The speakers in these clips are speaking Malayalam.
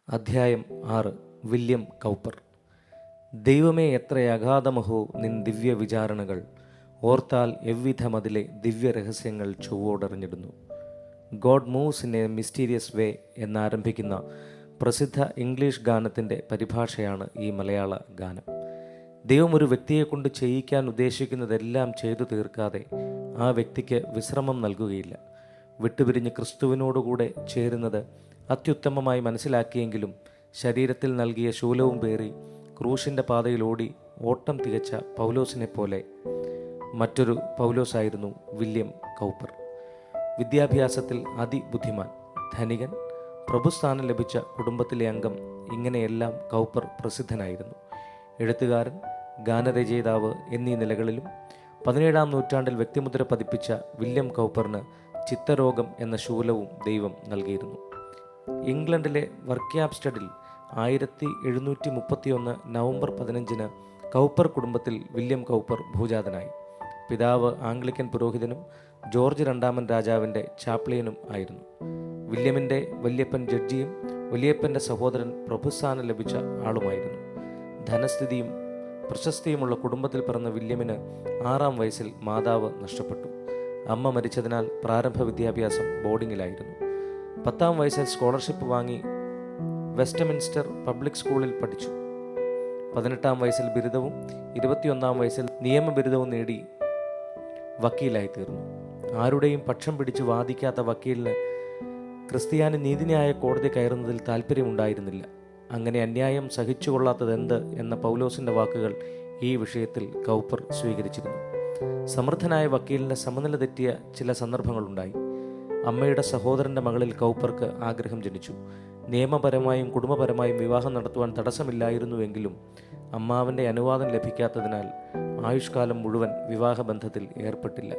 അധ്യായം 6. William Cowper. ദൈവമേ, എത്ര അഗാധമഹോ നിൻ ദിവ്യ വിചാരണകൾ! ഓർത്താൽ എவ்விധമതിലെ ദിവ്യരഹസ്യങ്ങൾ ചൊവ്വോടറിഞ്ഞിടുന്നു. God moves in a mysterious way എന്നാരംഭിക്കുന്ന പ്രസിദ്ധ ഇംഗ്ലീഷ് ഗാനത്തിൻ്റെ പരിഭാഷയാണ് ഈ മലയാള ഗാനം. ദൈവം ഒരു വ്യക്തിയെക്കൊണ്ട് ചെയ്യിക്കാൻ ഉദ്ദേശിക്കുന്നതെല്ലാം ചെയ്തു തീർക്കാതെ ആ വ്യക്തിക്ക് വിശ്രമം നൽകുകയില്ല. വിട്ടുപിരിഞ്ഞ് ക്രിസ്തുവിനോടുകൂടെ ചേരുന്നത് അത്യുത്തമമായി മനസ്സിലാക്കിയെങ്കിലും ശരീരത്തിൽ നൽകിയ ശൂലവും പേറി ക്രൂശിൻ്റെ പാതയിലോടി ഓട്ടം തികച്ച പൗലോസിനെ പോലെ മറ്റൊരു പൗലോസായിരുന്നു വില്യം കൗപ്പർ. വിദ്യാഭ്യാസത്തിൽ അതിബുദ്ധിമാൻ, ധനികൻ, പ്രഭുസ്ഥാനം ലഭിച്ച കുടുംബത്തിലെ അംഗം, ഇങ്ങനെയെല്ലാം കൗപ്പർ പ്രസിദ്ധനായിരുന്നു. എഴുത്തുകാരൻ, ഗാനരചയിതാവ് എന്നീ നിലകളിലും 17-ാം നൂറ്റാണ്ടിൽ വ്യക്തിമുദ്ര പതിപ്പിച്ച വില്യം കൗപ്പറിന് ചിത്തരോഗം എന്ന ശൂലവും ദൈവം നൽകിയിരുന്നു. ഇംഗ്ലണ്ടിലെ വർക്യാപ്സ്റ്റഡിൽ 1731 നവംബർ 15 കൗപ്പർ കുടുംബത്തിൽ വില്യം കൗപ്പർ ഭൂജാതനായി. പിതാവ് ആംഗ്ലിക്കൻ പുരോഹിതനും ജോർജ് രണ്ടാമൻ രാജാവിൻ്റെ ചാപ്ലിയനും ആയിരുന്നു. വില്യമിൻ്റെ വല്യപ്പൻ ജഡ്ജിയും വലിയപ്പൻ്റെ സഹോദരൻ പ്രഭുസ്ഥാനം ലഭിച്ച ആളുമായിരുന്നു. ധനസ്ഥിതിയും പ്രശസ്തിയുമുള്ള കുടുംബത്തിൽ പിറന്ന വില്യമിന് 6-ാം വയസ്സിൽ മാതാവ് നഷ്ടപ്പെട്ടു. അമ്മ മരിച്ചതിനാൽ പ്രാരംഭ വിദ്യാഭ്യാസം ബോർഡിങ്ങിലായിരുന്നു. 10-ാം വയസ്സിൽ സ്കോളർഷിപ്പ് വാങ്ങി വെസ്റ്റ്മിൻസ്റ്റർ പബ്ലിക് സ്കൂളിൽ പഠിച്ചു. 18-ാം വയസ്സിൽ ബിരുദവും 21-ാം വയസ്സിൽ നിയമബിരുദവും നേടി വക്കീലായി തീർന്നു. ആരുടെയും പക്ഷം പിടിച്ച് വാദിക്കാത്ത വക്കീലിന് ക്രിസ്ത്യാനി നീതിന്യായ കോടതി കയറുന്നതിൽ താല്പര്യമുണ്ടായിരുന്നില്ല. അങ്ങനെ അന്യായം സഹിച്ചുകൊള്ളാത്തതെന്ത് എന്ന പൗലോസിൻ്റെ വാക്കുകൾ ഈ വിഷയത്തിൽ കൗപ്പർ സ്വീകരിച്ചിരുന്നു. സമർത്ഥനായ വക്കീലിൻ്റെ സമനില തെറ്റിയ ചില സന്ദർഭങ്ങളുണ്ടായി. അമ്മയുടെ സഹോദരൻ്റെ മകളിൽ കൗപ്പർക്ക് ആഗ്രഹം ജനിച്ചു. നിയമപരമായും കുടുംബപരമായും വിവാഹം നടത്തുവാൻ തടസ്സമില്ലായിരുന്നുവെങ്കിലും അമ്മാവൻ്റെ അനുവാദം ലഭിക്കാത്തതിനാൽ ആയുഷ്കാലം മുഴുവൻ വിവാഹബന്ധത്തിൽ ഏർപ്പെട്ടില്ല.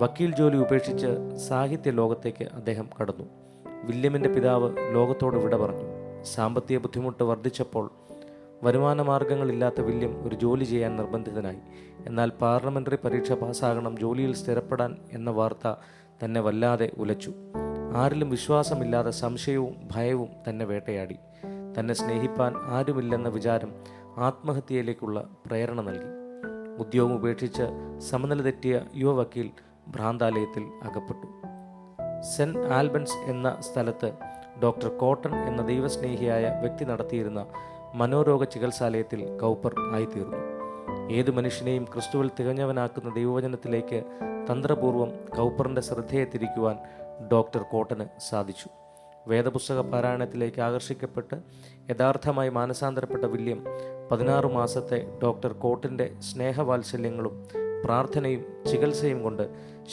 വക്കീൽ ജോലി ഉപേക്ഷിച്ച് സാഹിത്യ ലോകത്തേക്ക് അദ്ദേഹം കടന്നു. വില്യമിൻ്റെ പിതാവ് ലോകത്തോട് വിട പറഞ്ഞു. സാമ്പത്തിക ബുദ്ധിമുട്ട് വർദ്ധിച്ചപ്പോൾ വരുമാനമാർഗങ്ങളില്ലാത്ത വില്യം ഒരു ജോലി ചെയ്യാൻ നിർബന്ധിതനായി. എന്നാൽ പാർലമെൻ്ററി പരീക്ഷ പാസ്സാകണം, ജോലിയിൽ സ്ഥിരപ്പെടാൻ എന്ന വാർത്ത തന്നെ വല്ലാതെ ഉലച്ചു. ആരിലും വിശ്വാസമില്ലാതെ സംശയവും ഭയവും തന്നെ വേട്ടയാടി. തന്നെ സ്നേഹിപ്പാൻ ആരുമില്ലെന്ന വിചാരം ആത്മഹത്യയിലേക്കുള്ള പ്രേരണ നൽകി. ഉദ്യോഗം ഉപേക്ഷിച്ച് സമനില തെറ്റിയ യുവ വക്കീൽ ഭ്രാന്താലയത്തിൽ അകപ്പെട്ടു. സെൻറ്റ് ആൽബൻസ് എന്ന സ്ഥലത്ത് ഡോക്ടർ കോട്ടൺ എന്ന ദൈവസ്നേഹിയായ വ്യക്തി നടത്തിയിരുന്ന മനോരോഗ ചികിത്സാലയത്തിൽ കൗപ്പർ ആയിത്തീർന്നു. ഏതു മനുഷ്യനെയും ക്രിസ്തുവിൽ തികഞ്ഞവനാക്കുന്ന ദൈവവചനത്തിലേക്ക് തന്ത്രപൂർവം കൗപ്പറിൻ്റെ ശ്രദ്ധയെ തിരിക്കുവാൻ ഡോക്ടർ കോട്ടന് സാധിച്ചു. വേദപുസ്തക പാരായണത്തിലേക്ക് ആകർഷിക്കപ്പെട്ട് യഥാർത്ഥമായി മാനസാന്തരപ്പെട്ട വില്യം 16 മാസത്തെ ഡോക്ടർ കോട്ടിൻ്റെ സ്നേഹവാത്സല്യങ്ങളും പ്രാർത്ഥനയും ചികിത്സയും കൊണ്ട്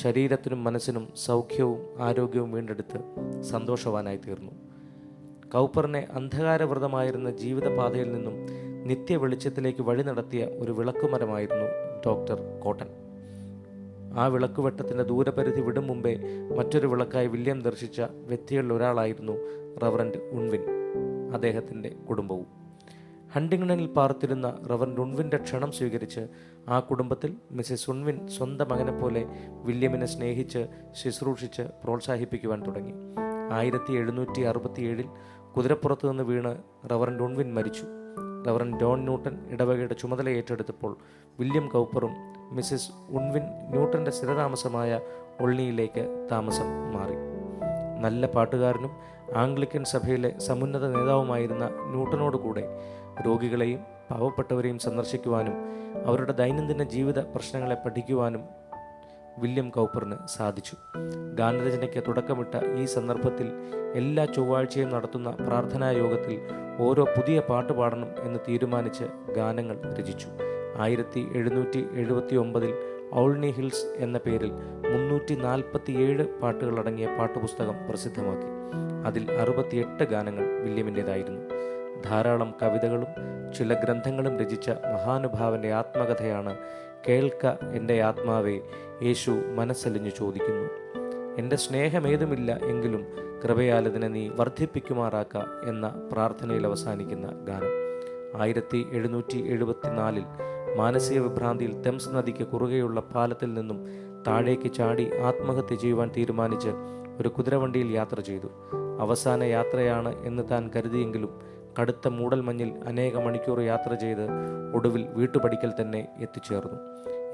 ശരീരത്തിനും മനസ്സിനും സൗഖ്യവും ആരോഗ്യവും വീണ്ടെടുത്ത് സന്തോഷവാനായി തീർന്നു. കൗപ്പറിനെ അന്ധകാരവൃതമായിരുന്ന ജീവിതപാതയിൽ നിന്നും നിത്യ വെളിച്ചത്തിലേക്ക് വഴി നടത്തിയ ഒരു വിളക്കുമരമായിരുന്നു ഡോക്ടർ കോട്ടൻ. ആ വിളക്കുവെട്ടത്തിൻ്റെ ദൂരപരിധി വിടും മുമ്പേ മറ്റൊരു വിളക്കായി വില്യം ദർശിച്ച വ്യക്തികളിൽ ഒരാളായിരുന്നു റവറൻഡ് ഉൺവിൻ, അദ്ദേഹത്തിൻ്റെ കുടുംബവും. ഹണ്ടിങ്ടണിൽ പാർത്തിരുന്ന റവറൻഡ് ഉൺവിൻ്റെ ക്ഷണം സ്വീകരിച്ച് ആ കുടുംബത്തിൽ മിസസ് ഉൺവിൻ സ്വന്തം മകനെപ്പോലെ വില്യമിനെ സ്നേഹിച്ച് ശുശ്രൂഷിച്ച് പ്രോത്സാഹിപ്പിക്കുവാൻ തുടങ്ങി. 1767 കുതിരപ്പുറത്ത് നിന്ന് വീണ് റവറൻഡ് ഉൺവിൻ മരിച്ചു. റവറൻഡ് ജോൺ ന്യൂട്ടൺ ഇടവകയുടെ ചുമതല ഏറ്റെടുത്തപ്പോൾ വില്യം കൗപ്പറും മിസസ് ഉൺവിൻ ന്യൂട്ടൻ്റെ സ്ഥിരതാമസമായ ഒൾണിയിലേക്ക് താമസം മാറി. നല്ല പാട്ടുകാരനും ആംഗ്ലിക്കൻ സഭയിലെ സമുന്നത നേതാവുമായിരുന്ന ന്യൂട്ടനോടുകൂടെ രോഗികളെയും പാവപ്പെട്ടവരെയും സന്ദർശിക്കുവാനും അവരുടെ ദൈനംദിന ജീവിത പ്രശ്നങ്ങളെ പഠിക്കുവാനും വില്യം കൗപ്പറിന് സാധിച്ചു. ഗാനരചനയ്ക്ക് തുടക്കമിട്ട ഈ സന്ദർഭത്തിൽ എല്ലാ ചൊവ്വാഴ്ചയും നടത്തുന്ന പ്രാർത്ഥനാ യോഗത്തിൽ ഓരോ പുതിയ പാട്ട് പാടണം എന്ന് തീരുമാനിച്ച് ഗാനങ്ങൾ രചിച്ചു. 1779 ഔൾണി ഹിൽസ് എന്ന പേരിൽ 347 പാട്ടുകളടങ്ങിയ പാട്ടുപുസ്തകം പ്രസിദ്ധമാക്കി. അതിൽ 68 ഗാനങ്ങൾ വില്യമിൻ്റേതായിരുന്നു. ധാരാളം കവിതകളും ചില ഗ്രന്ഥങ്ങളും രചിച്ച മഹാനുഭാവൻ്റെ ആത്മകഥയാണ് കേൾക്ക എൻ്റെ ആത്മാവേ, യേശു മനസ്സലിഞ്ഞു ചോദിക്കുന്നു. എൻ്റെ സ്നേഹമേതുമില്ല എങ്കിലും കൃപയാലതിനെ നീ വർദ്ധിപ്പിക്കുമാറാക്ക എന്ന പ്രാർത്ഥനയിൽ അവസാനിക്കുന്ന ഗാനം. 1774 മാനസിക വിഭ്രാന്തിയിൽ തെംസ് നദിക്ക് കുറുകെയുള്ള പാലത്തിൽ നിന്നും താഴേക്ക് ചാടി ആത്മഹത്യ ചെയ്യുവാൻ തീരുമാനിച്ച് ഒരു കുതിരവണ്ടിയിൽ യാത്ര ചെയ്തു. അവസാന യാത്രയാണ് എന്ന് താൻ കരുതിയെങ്കിലും കടുത്ത മൂടൽമഞ്ഞിൽ അനേക മണിക്കൂർ യാത്ര ചെയ്ത് ഒടുവിൽ വീട്ടുപടിക്കൽ തന്നെ എത്തിച്ചേർന്നു.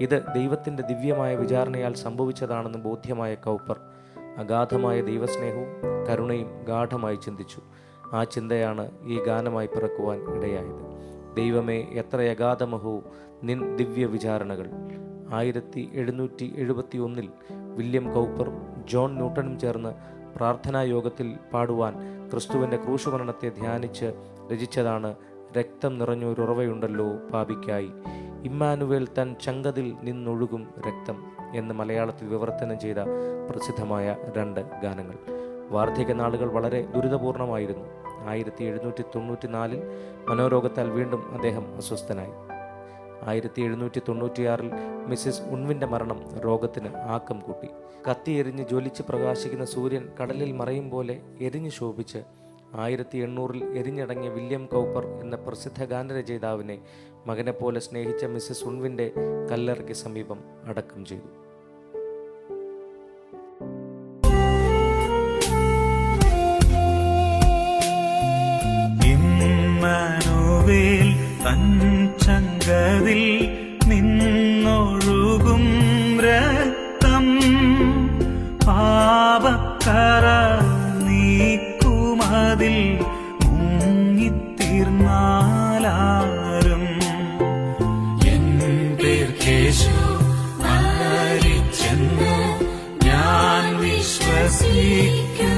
ഇത് ദൈവത്തിൻ്റെ ദിവ്യമായ വിചാരണയാൽ സംഭവിച്ചതാണെന്ന് ബോധ്യമായ കൗപ്പർ അഗാധമായ ദൈവസ്നേഹവും കരുണയും ഗാഠമായി ചിന്തിച്ചു. ആ ചിന്തയാണ് ഈ ഗാനമായി പിറക്കുവാൻ ഇടയായത്. ദൈവമേ, എത്ര അഗാധമഹോ നിൻ ദിവ്യ വിചാരണകൾ. 1771 വില്യം കൗപ്പറും ജോൺ ന്യൂട്ടനും ചേർന്ന് പ്രാർത്ഥനാ യോഗത്തിൽ പാടുവാൻ ക്രിസ്തുവിൻ്റെ ക്രൂശുമരണത്തെ ധ്യാനിച്ച് രചിച്ചതാണ് രക്തം നിറഞ്ഞൊരുറവയുണ്ടല്ലോ പാപിക്കായി, ഇമ്മാനുവേൽ തൻ ചങ്കതിൽ നിന്നൊഴുകും രക്തം എന്ന് മലയാളത്തിൽ വിവർത്തനം ചെയ്ത പ്രസിദ്ധമായ 2 ഗാനങ്ങൾ. വാർദ്ധക്യനാളുകൾ വളരെ ദുരിതപൂർണമായിരുന്നു. 1794 മനോരോഗത്താൽ വീണ്ടും അദ്ദേഹം അസ്വസ്ഥനായി. 1796 മിസ്സിസ് ഉൺവിൻ്റെ മരണം രോഗത്തിന് ആക്കം കൂട്ടി. കത്തിയെരിഞ്ഞ് ജ്വലിച്ച് പ്രകാശിക്കുന്ന സൂര്യൻ കടലിൽ മറയും പോലെ എരിഞ്ഞു ശോഭിച്ച് 1800 എരിഞ്ഞടങ്ങിയ വില്യം കൗപ്പർ എന്ന പ്രസിദ്ധ ഗാനരചയിതാവിനെ മകനെപ്പോലെ സ്നേഹിച്ച മിസ്സിസ് ഉൺവിൻ്റെ കല്ലറയ്ക്ക് സമീപം അടക്കം ചെയ്തു. ഇമ്മാനുവേൽ തൻ ചങ്കതിൽ നിന്നൊഴുകും രക്തം പാപക്കറ നീക്കുമതിൽ മുങ്ങിത്തീർന്നാലാരും. എൻ പേർ കേശു മരിച്ചെന്ന് ഞാൻ വിശ്വസിക്കുന്നു.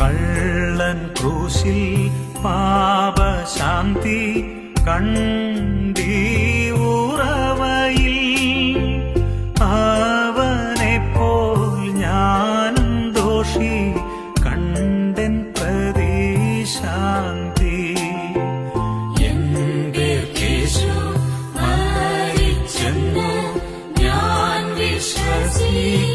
കള്ളൻ ക്രൂശിൽ പാപശാന്തി കണ്ടീ ഉറവയിൽ അവനെപ്പോൽ ഞാനും ദോഷി കണ്ടൻ പ്രതിശാന്തി. എന്റെ കേശു മരിച്ചെന്ന് ഞാൻ വിശ്വസിക്കുന്നു.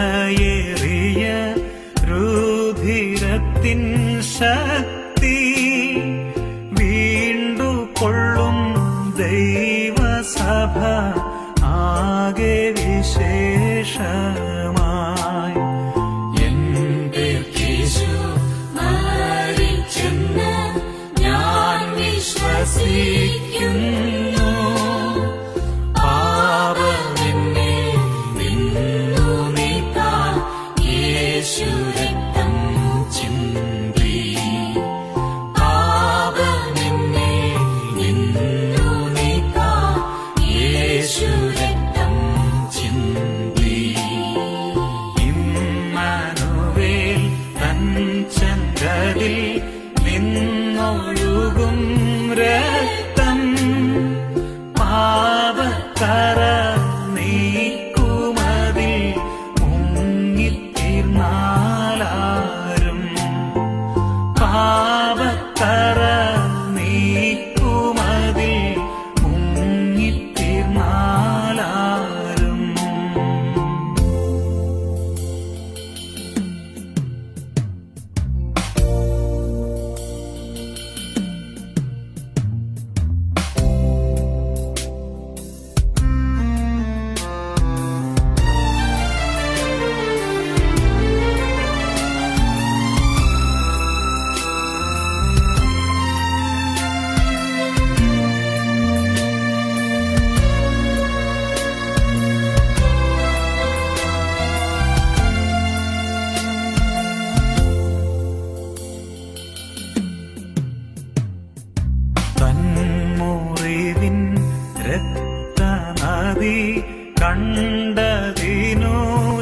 വിലയേറിയ രുധിരത്തിൻ ശക്തി വീണ്ടു കൊള്ളും ദൈവസഭ ആകെ വിശേഷമായി. എന്റെ യേശു മരിച്ചെന്ന് ഞാൻ വിശ്വസിക്കുന്നു.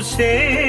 ശേഷം